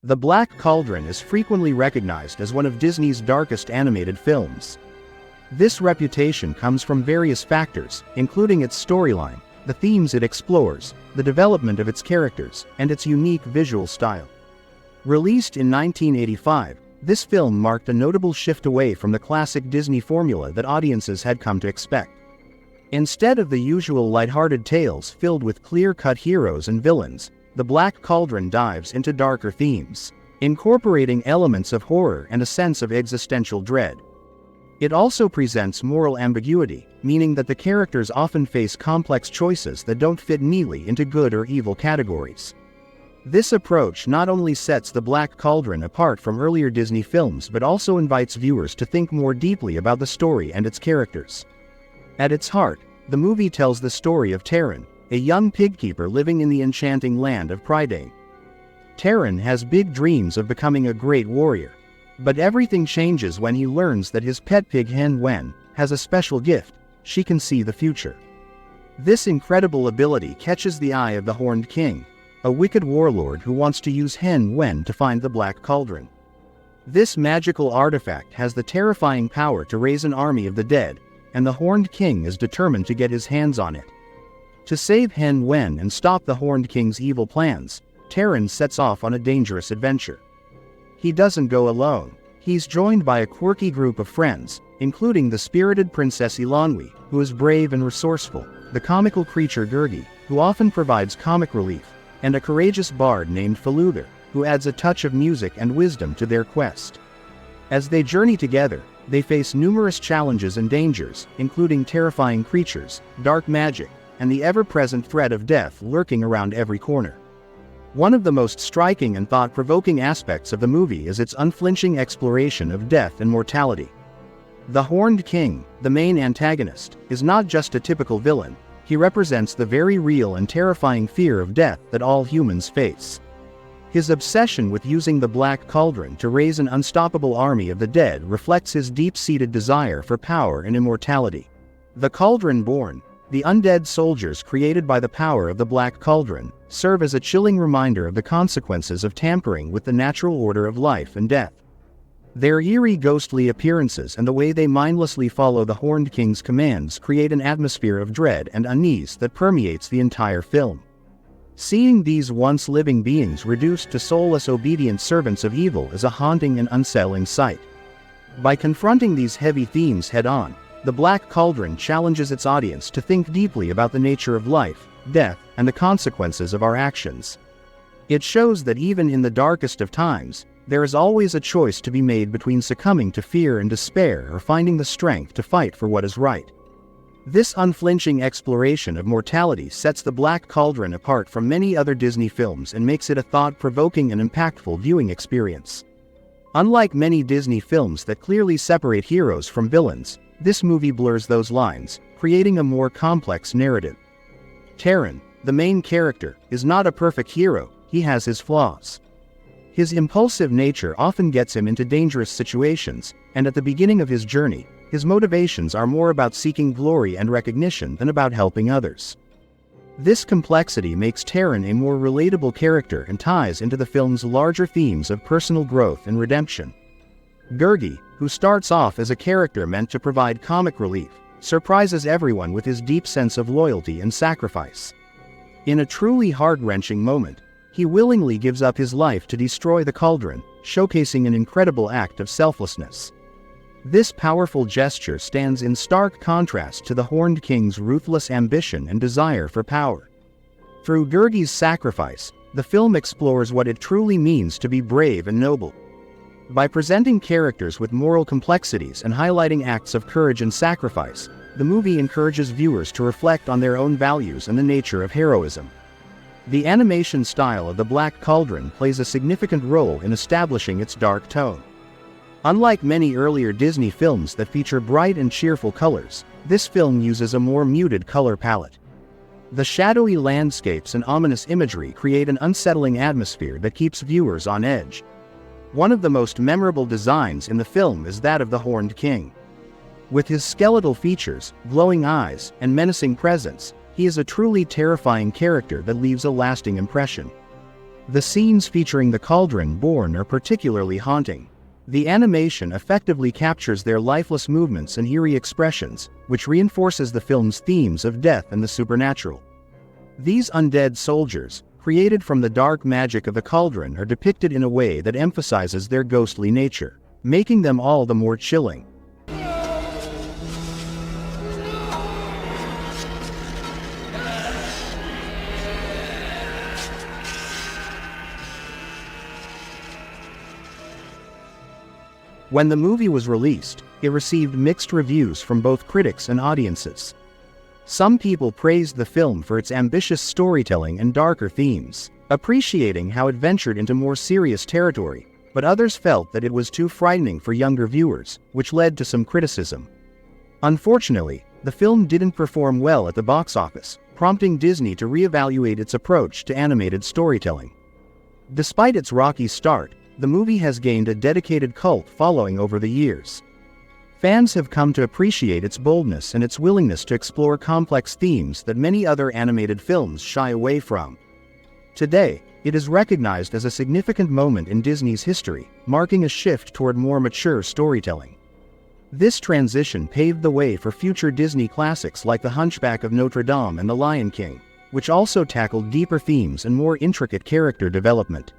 The Black Cauldron is frequently recognized as one of Disney's darkest animated films. This reputation comes from various factors, including its storyline, the themes it explores, the development of its characters, and its unique visual style. Released in 1985, this film marked a notable shift away from the classic Disney formula that audiences had come to expect. Instead of the usual lighthearted tales filled with clear-cut heroes and villains, The Black Cauldron dives into darker themes, incorporating elements of horror and a sense of existential dread. It also presents moral ambiguity, meaning that the characters often face complex choices that don't fit neatly into good or evil categories. This approach not only sets The Black Cauldron apart from earlier Disney films but also invites viewers to think more deeply about the story and its characters. At its heart, the movie tells the story of Terran, a young pigkeeper living in the enchanting land of Prydain. Terran has big dreams of becoming a great warrior. But everything changes when he learns that his pet pig hen Wen has a special gift: she can see the future. This incredible ability catches the eye of the Horned King, a wicked warlord who wants to use hen Wen to find the Black Cauldron. This magical artifact has the terrifying power to raise an army of the dead, and the Horned King is determined to get his hands on it. To save hen Wen and stop the Horned King's evil plans, Terran sets off on a dangerous adventure. He doesn't go alone. He's joined by a quirky group of friends, including the spirited Princess Ilanwi, who is brave and resourceful, the comical creature Gurgi, who often provides comic relief, and a courageous bard named Faluder, who adds a touch of music and wisdom to their quest. As they journey together, they face numerous challenges and dangers, including terrifying creatures, dark magic, and the ever-present threat of death lurking around every corner. One of the most striking and thought-provoking aspects of the movie is its unflinching exploration of death and mortality. The Horned King, the main antagonist, is not just a typical villain. He represents the very real and terrifying fear of death that all humans face. His obsession with using the Black Cauldron to raise an unstoppable army of the dead reflects his deep-seated desire for power and immortality. The Cauldron-born, the undead soldiers created by the power of the Black Cauldron, serve as a chilling reminder of the consequences of tampering with the natural order of life and death. Their eerie ghostly appearances and the way they mindlessly follow the Horned King's commands create an atmosphere of dread and unease that permeates the entire film. Seeing these once living beings reduced to soulless obedient servants of evil is a haunting and unsettling sight. By confronting these heavy themes head-on, The Black Cauldron challenges its audience to think deeply about the nature of life, death, and the consequences of our actions. It shows that even in the darkest of times, there is always a choice to be made between succumbing to fear and despair or finding the strength to fight for what is right. This unflinching exploration of mortality sets The Black Cauldron apart from many other Disney films and makes it a thought-provoking and impactful viewing experience. Unlike many Disney films that clearly separate heroes from villains, this movie blurs those lines, creating a more complex narrative. Terran, the main character, is not a perfect hero. He has his flaws. His impulsive nature often gets him into dangerous situations, and at the beginning of his journey, his motivations are more about seeking glory and recognition than about helping others. This complexity makes Terran a more relatable character and ties into the film's larger themes of personal growth and redemption. Gurgi, who starts off as a character meant to provide comic relief, surprises everyone with his deep sense of loyalty and sacrifice. In a truly heart-wrenching moment, he willingly gives up his life to destroy the cauldron, showcasing an incredible act of selflessness. This powerful gesture stands in stark contrast to the Horned King's ruthless ambition and desire for power. Through Gurgi's sacrifice, the film explores what it truly means to be brave and noble. By presenting characters with moral complexities and highlighting acts of courage and sacrifice, the movie encourages viewers to reflect on their own values and the nature of heroism. The animation style of The Black Cauldron plays a significant role in establishing its dark tone. Unlike many earlier Disney films that feature bright and cheerful colors, this film uses a more muted color palette. The shadowy landscapes and ominous imagery create an unsettling atmosphere that keeps viewers on edge. One of the most memorable designs in the film is that of the Horned King. With his skeletal features, glowing eyes, and menacing presence, he is a truly terrifying character that leaves a lasting impression. The scenes featuring the Cauldron born are particularly haunting. The animation effectively captures their lifeless movements and eerie expressions, which reinforces the film's themes of death and the supernatural. These undead soldiers, created from the dark magic of the Cauldron, are depicted in a way that emphasizes their ghostly nature, making them all the more chilling. When the movie was released, it received mixed reviews from both critics and audiences. Some people praised the film for its ambitious storytelling and darker themes, appreciating how it ventured into more serious territory, but others felt that it was too frightening for younger viewers, which led to some criticism. Unfortunately, the film didn't perform well at the box office, prompting Disney to reevaluate its approach to animated storytelling. Despite its rocky start, the movie has gained a dedicated cult following over the years. Fans have come to appreciate its boldness and its willingness to explore complex themes that many other animated films shy away from. Today, it is recognized as a significant moment in Disney's history, marking a shift toward more mature storytelling. This transition paved the way for future Disney classics like The Hunchback of Notre Dame and The Lion King, which also tackled deeper themes and more intricate character development.